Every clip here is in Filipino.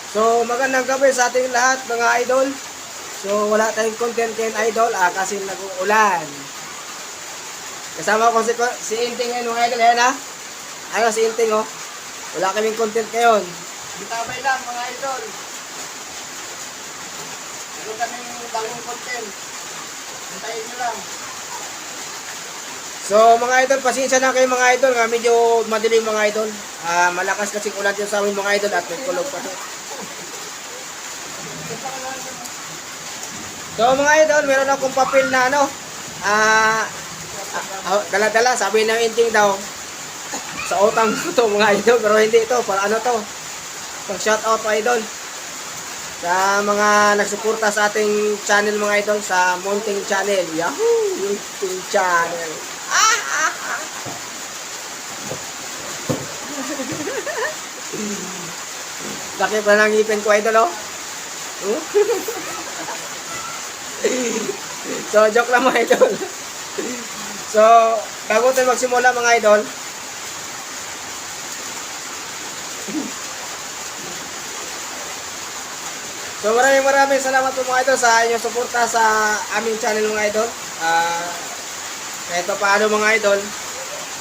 So, magandang gabi sa ating lahat mga idol. So, wala tayong content ngayon idol kasi nag-uulan. Kasama ko si Inting ngayon mga idol. Ayan ha. Ayun si Inting oh. Wala kaming content ngayon. Bitabay lang mga idol. Meron kaming bagong content. Hintayin nyo lang. So mga idol, pasensya na kayo mga idol nga medyo madilim mga idol. Malakas kasi ulan dyan sa amin mga idol at may kulog pa. So mga idol, meron akong papel na ano. Dala-dala, sabi ng Inting daw. Sa utang ko to mga idol, pero hindi ito. Para ano to? Pang shout out mga idol. Sa mga nagsuporta sa ating channel mga idol, sa Munting Channel. Yahoo! Munting Channel. Laki pa ng ngipin ko idol oh. So joke lang mga idol. So bago tayo magsimula mga idol, so maraming salamat po mga idol sa inyong suporta sa aming channel mga idol. Kahit pa paano mga idol,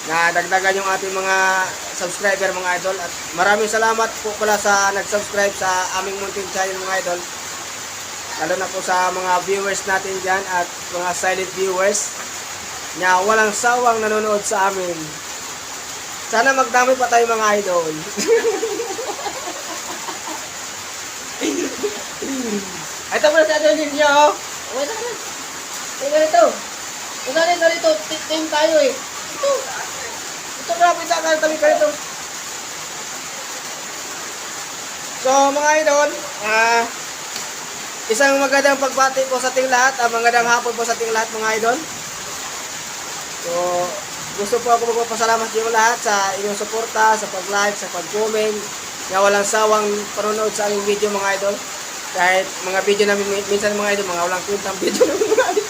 na dagdagan yung ating mga subscriber mga idol. At maraming salamat po pala sa nag-subscribe sa aming Munting Channel mga idol. Lalo na po sa mga viewers natin dyan at mga silent viewers na walang sawang nanonood sa amin. Sana magdami pa tayo mga idol. Ito pala sa idol ninyo oh. Wait na. Ganito. Ganito. Team tayo eh. Ito grabe sa tabi ka rito. So mga idol, isang magandang pagbati po sa ating lahat, magandang hapon po sa ating lahat mga idol. So gusto po ako magpapasalamat sa lahat sa inyong suporta, sa pag-like, sa pag-comment, na walang sawang panonood sa aming video mga idol. Kahit mga video namin minsan mga idol, mga walang kwentang video namin mga idol.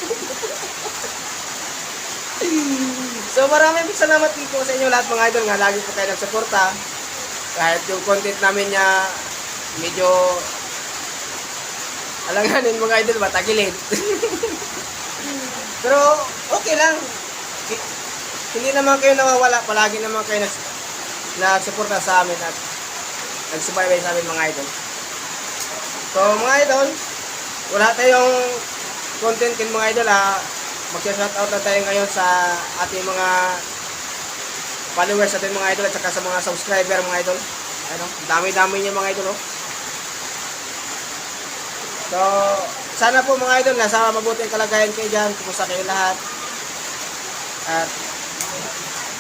So maraming salamat din po sa inyo lahat mga idol nga lagi po kayo nagsuporta. Kahit yung content namin niya medyo alanganin mga idol, matagilid. Pero okay lang. Hindi naman kayo nawawala, palagi naman kayo nagsuporta sa amin at nagsubaybay sa amin mga idol. So mga idol, wala tayong content kin mga idol mag-shoutout na tayo ngayon sa ating mga followers ating mga idol at saka sa mga subscriber mga idol. Ano, dami-dami niyo mga idol oh. So, sana po mga idol nasa mabuting kalagayan kayo diyan, kumusta kayo lahat. At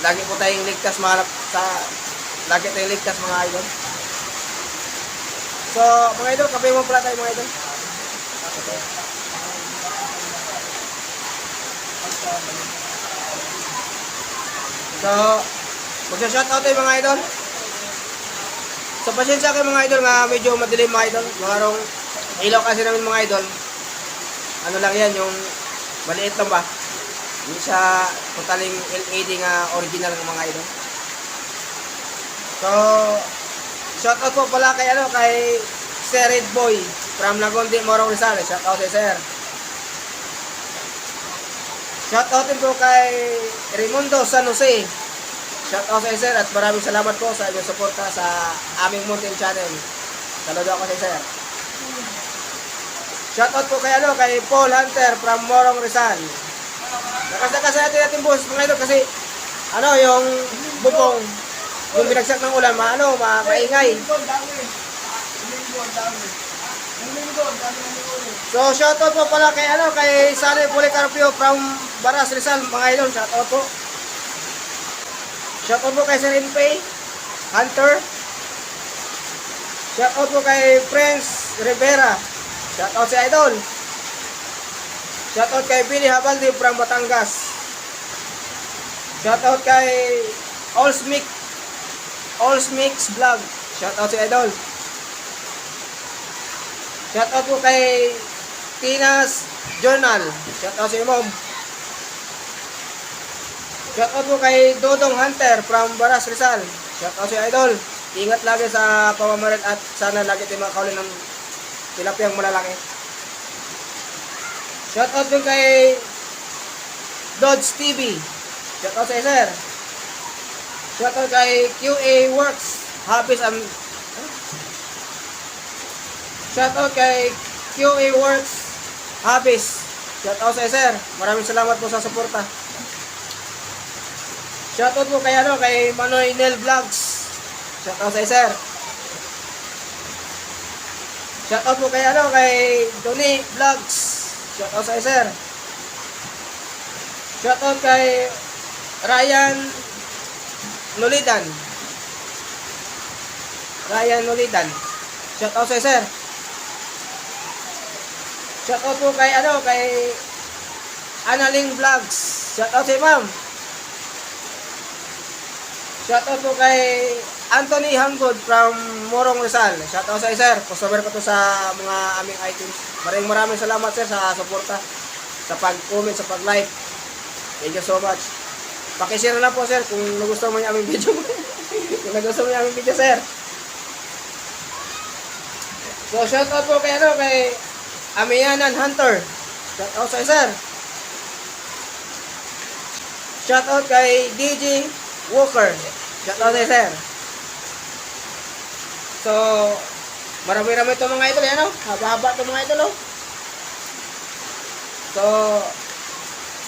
lagi po tayong ligtas lagi tayong ligtas mga idol. So, mga idol, kape mo pala tayo mga idol. So, magsa-shoutout tayo mga idol. So, pasensya kayo mga idol nga medyo madilim mga idol. Marong ilaw kasi namin mga idol. Ano lang yan, yung maliit lang ba? Hindi siya totaling LED nga original ng mga idol. So, shoutout po pala kay Sir Red Boy from Lagundi, Morong Rizal. Shoutout kay Sir. Shoutout din po kay Raimundo San Jose. Shoutout sa Sir at maraming salamat po sa inyong suporta sa aming Munting Channel. Saludo ako sa Sir. Shoutout po kay Paul Hunter from Morong Rizal. Nakasakasay natin boss mga idol kasi yung bubong, yung binagsak ng ulan, maingay. So shoutout po pala kay Sane Policarpio from Baras Rizal mga idol. Shoutout po. Shoutout po kay Sir Inpay Hunter. Shoutout po kay Prince Rivera. Shoutout si idol. Shoutout kay Billy Habaldi from Batangas. Shoutout kay Allsmix Vlog. Shoutout si idol. Shoutout po kay Tina's Journal. Shoutout si Mom. Shoutout po kay Dodong Hunter from Baras Rizal. Shoutout si idol. ingat lagi sa pamamalit at sana lagi tayo makakauli ng tilapiyang malalaki. Shoutout din kay Dodge TV. Shoutout sa sir. Shoutout kay QA Works Hobbies and Shoutout kay QA Works Hobbies. Shoutout sa sir. Maraming salamat po sa suporta. Shoutout po kay kay Manoy Nel Vlogs. Shoutout sa sir. Shoutout po kay kay Tony Vlogs. Shoutout sa sir. Shoutout kay Ryan Nulidan. Ryan Nulidan. Shoutout sa sir. Shoutout po kay kay Analing Vlogs. Shoutout sa ma'am. Shoutout po kay Anthony Hanggod from Morong Rizal. Shoutout sa sir. Customer ko to sa mga aming items. Maraming salamat sir sa suporta, sa pag-comment, sa pag-like. Thank you so much. Paki-share na po sir kung nagustuhan mo yung aming video. Kung nagustuhan mo yung aming video sir. So shoutout po kay kay Amiyanan Hunter. Shoutout sa sir. Shoutout kay DJ Walker. Shoutout sa sir. So, marami-rami ito mga idol. Yan o. Haba-haba ito mga idol. So,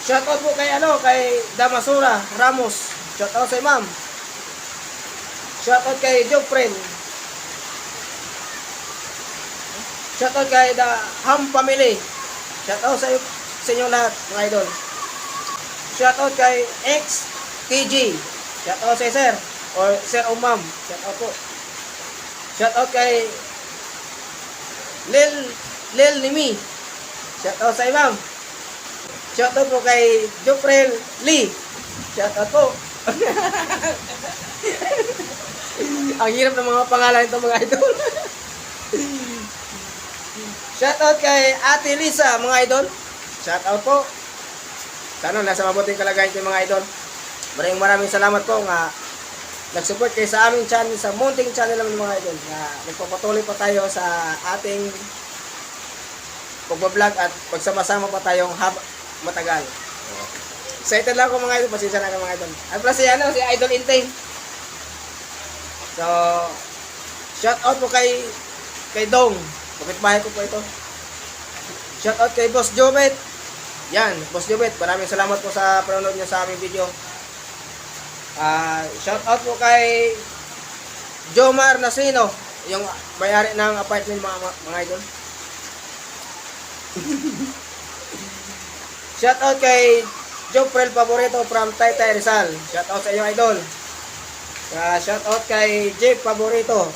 shoutout po kay kay Damasura Ramos. Shoutout sa ma'am. Shoutout kay Jofren. Shoutout kay The Ham Family. Shoutout sa inyo lahat mga idol. Shoutout kay XTG. Shoutout sa sir or sir o ma'am. Shoutout po. Shoutout kay Lil Nimi. Shoutout sa ma'am. Shoutout po kay Jofrel Lee. Shoutout po. Ang hirap ng mga pangalan ito mga idol. Shoutout kay Ate Lisa mga idol. Shoutout po. Sana nasa mabuting kalagayan ito mga idol. Maraming salamat po nga nag-support kayo sa aming channel, sa munting channel namin mga idol, na nagpapatuloy pa tayo sa ating pagbablog at pagsama-sama pa tayong matagal. Excited lang ako mga idol, pasensya na ka mga idol. At plus si Idol Intay. So, shout out po kay Dong. Kapitbahay ko po ito. Shout out kay Boss Jobet. Yan, Boss Jobet, maraming salamat po sa panonood niyo sa aming video. Shout out po kay Jomar Nasino, yung may-ari ng apartment mga idol. Shout out kay Jofrel Favorito from Taytay Rizal. Shout out sa iyo idol. Shout out kay Jeff Favorito.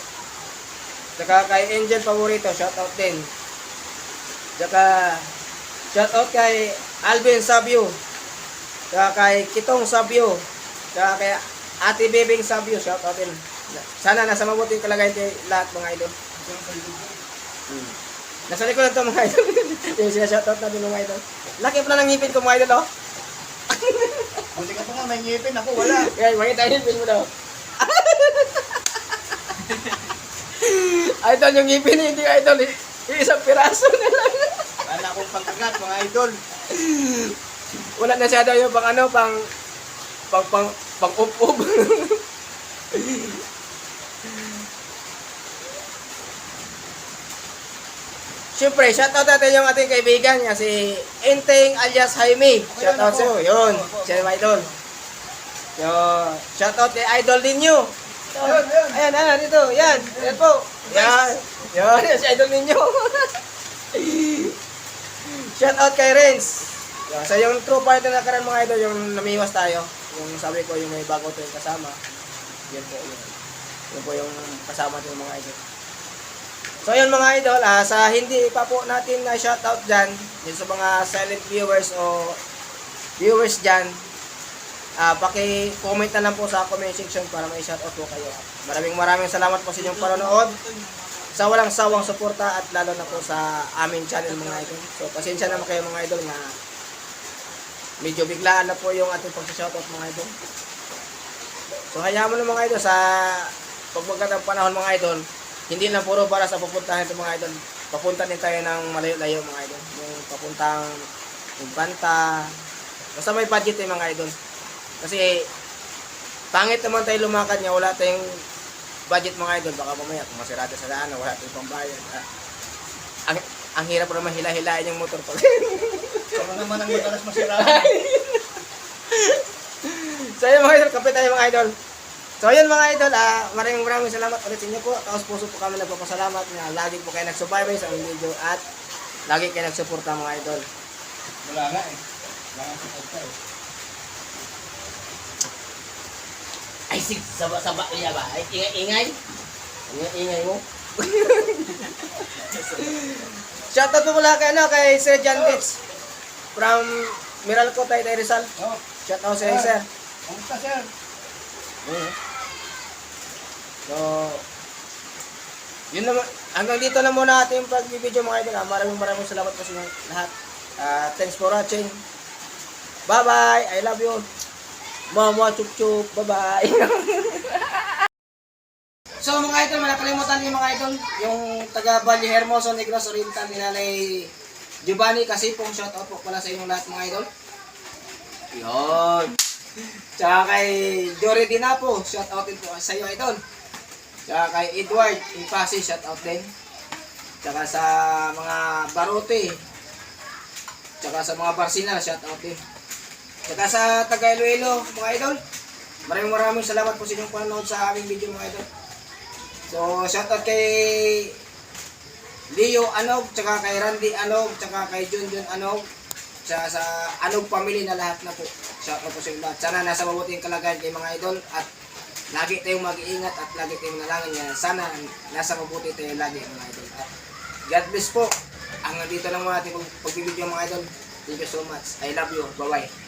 Saka kay Angel Favorito, shout out din. Saka shout out kay Alvin Sabio. Saka kay Kitong Sabio. Saka kay Ate Bebing Sabio, shout out din. Sana nasa mabuting kalagayan kayo lahat mga idol. Nasa likod lang ito mga idol. Yung shout out natin mga idol. Laki pa na ng ngipin ko mga idol oh. Buti ka pa nga, may ngipin ako, wala. Guys, makita yung ngipin mo daw. Idol, yung ngipin hindi idol. Yung isang piraso na lang. Wala akong pagkagat mga idol. Wala na siya daw yung pang up-up. Siyempre, shoutout natin yung ating kaibigan niya, si Enteng alias Jaime. Shoutout sa'yo. Yun, siya yung idol. So, shoutout kay Idol Ninyo. Ayan, dito. Yan, yan po. Yan, si Idol Ninyo. Shoutout kay Renz. So, yung true partner na karan mga idol, yung namiwas tayo. Yung sabi ko, yung may bago tayong kasama. Yan po, yun. Yun po yung kasama ng mga idol. So yun mga idol, sa hindi pa po natin na shoutout dyan, yun sa mga silent viewers o viewers dyan, paki-comment na lang po sa comment section para may shoutout po kayo. Maraming salamat po sa inyong panonood, sa walang sawang suporta at lalo na po sa aming channel mga idol. So pasensya naman kayo mga idol na medyo biglaan na po yung ating pag-shoutout mga idol. So hayaan mo na mga idol sa pag magandang panahon mga idol, hindi lang puro para sa pupuntahan ito mga idol. Papunta din tayo ng malayo-layo mga idol. Yung papuntang Infanta. Basta may budget eh mga idol. Kasi pangit naman tayo lumakad niya, wala tayong budget mga idol. Baka mamaya kung masirado sa daan, wala tayong pambayad. Ang hirap po naman hila-hilain yung motor pag. Saka naman ang madalas masira. So yun mga idol, kape tayo mga idol. So yun mga idol, maraming salamat ulit sa inyo po. Tapos puso po kami nagpapasalamat na lagi po kayo nagsubaybay sa aming video at lagi kayo nagsuporta mga idol. Wala nga eh. Wala nga sa eh. Ay, saba niya ba? Ay, ingay-ingay. Ingay mo. Shoutout po mula kay Sir John Ditz from Meralco, Taytay Rizal. Oh, Shoutout sa Sir. kamusta sir? So, yun naman. Hanggang dito na muna ating pag-video mga idol. Maraming salamat po sa inyo lahat. Thanks for watching. Bye-bye. I love you. Mama, chup-chup. Bye-bye. So mga idol, malakalimutan niyo mga idol, yung taga Valle Hermoso, Negros Oriental, ni Nanay Giovanni Kasipong, shout out po pala sa inyong lahat mga idol. Yun. Tsaka kay Jory Dinapo, shout out din po sa iyo idol. Tsaka kay Edward Impasi, shout out din. Tsaka sa mga Barote. Tsaka sa mga Barsina, shout out din. Tsaka sa taga Iloilo, mga idol. Maraming salamat po sa inyong panonood sa aming video mga idol. So, shoutout kay Leo Anog, tsaka kay Randy Anog, tsaka kay Junjun Anog, tsaka sa Anog family na lahat na po. Shoutout po sa inyo lahat. Sana nasa mabuting kalagayan kay mga idol at lagi tayong mag-iingat at lagi tayong manalangin na sana nasa mabuti tayo lagi mga idol. At God bless po. Hanggang dito lang mga ating pagbibideo mga idol. Thank you so much. I love you. Bye-bye.